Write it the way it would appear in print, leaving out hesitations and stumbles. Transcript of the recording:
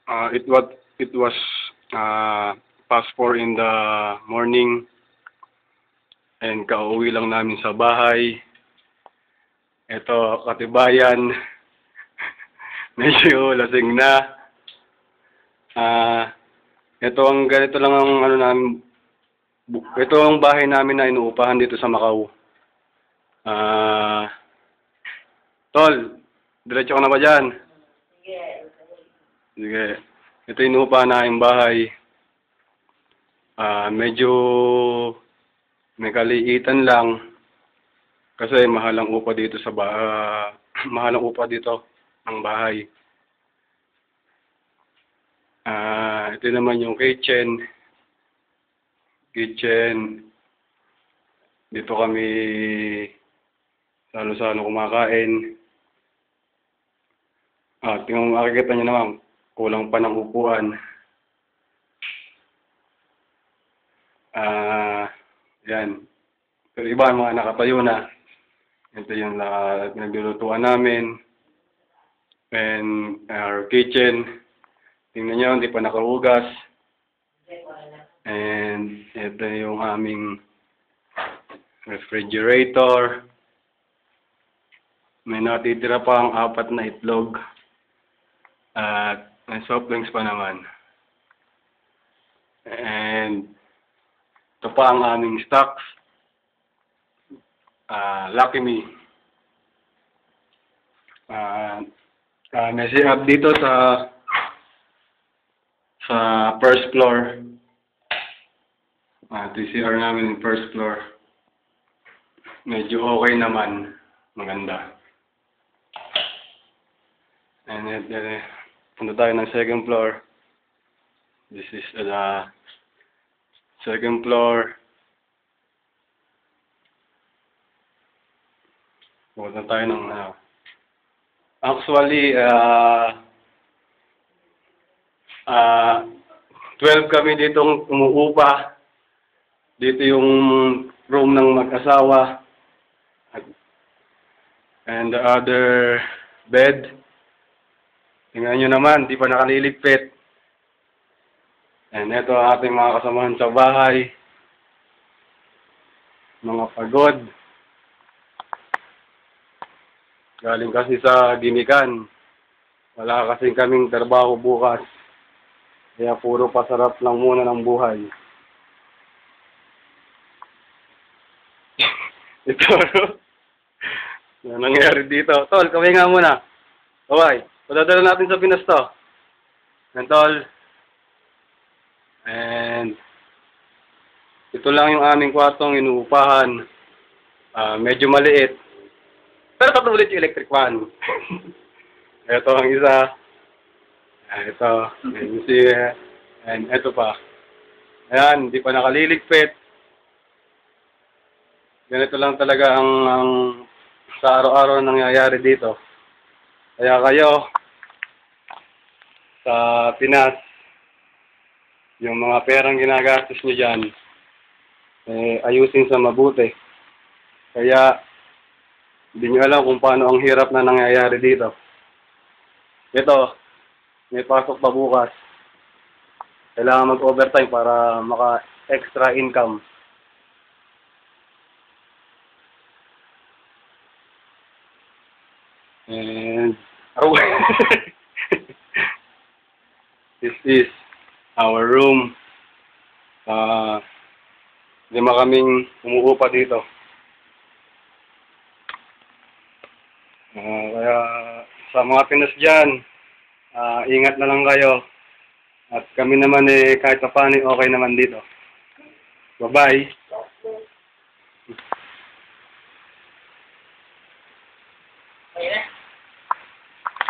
It was past 4 in the morning and kauwi lang namin sa bahay. Ito, katibayan. Medyo lasing na. Ito ang ganito lang ang ano namin. Ito ang bahay namin na inuupahan dito sa Macau. Tol, diretso ka na ba dyan? Sige. Ito inuupahan namin bahay. Medyo may kaliitan lang kasi mahal ang upa dito sa mahal ang upa dito ng bahay. Ito naman yung kitchen. Dito kami salo-salo kumakain. Tingnan mo, makikita nyo naman, kulang pa ng upuan. Yan. Pero iba, mga nakatayo na. Ito yung naglulutuan namin. And our kitchen. Tingnan nyo, hindi pa nakahugas. And ito yung aming refrigerator. May natitira pa ang 4 na itlog. At may soft drinks pa naman. And ito pa ang aming stocks. Lucky me. May CR dito sa first floor. Ito yung CR namin yung first floor. Medyo okay naman. Maganda. And then, punta tayo ng second floor. This is the second floor. Punta tayo ng actually 12 kami ditong umuupa. Dito yung room ng mag-asawa. And the other bed. Tingnan nyo naman, di pa nakaliligpit. And ito ang ating mga kasamahan sa bahay. Mga pagod. Galing kasi sa gimikan. Wala kasing kaming trabaho bukas. Kaya puro pasarap lang muna ng buhay. Ito, ano nangyari dito? Tol, kaway nga muna. Kaway, padadala natin sa Pinas to. And tol. And ito lang yung aming kwartong inuupahan. Medyo maliit. Pero patulit yung electric fan. Ito ang isa. Ito. And ito pa. Ayan, hindi pa nakaliligpit. Ganito lang talaga ang sa araw-araw nangyayari dito. Kaya kayo, sa Pinas, yung mga perang ginagastos nyo dyan, ayusin sa mabuti. Kaya, hindi nyo alam kung paano ang hirap na nangyayari dito. Ito, may pasok pa bukas. Kailangan mag-overtime para maka-extra income. And this is our room. 5 kaming umuupa dito. Kaya sa mga Pinas dyan, ingat na lang kayo. At kami naman kahit pa paano okay naman dito. Bye-bye.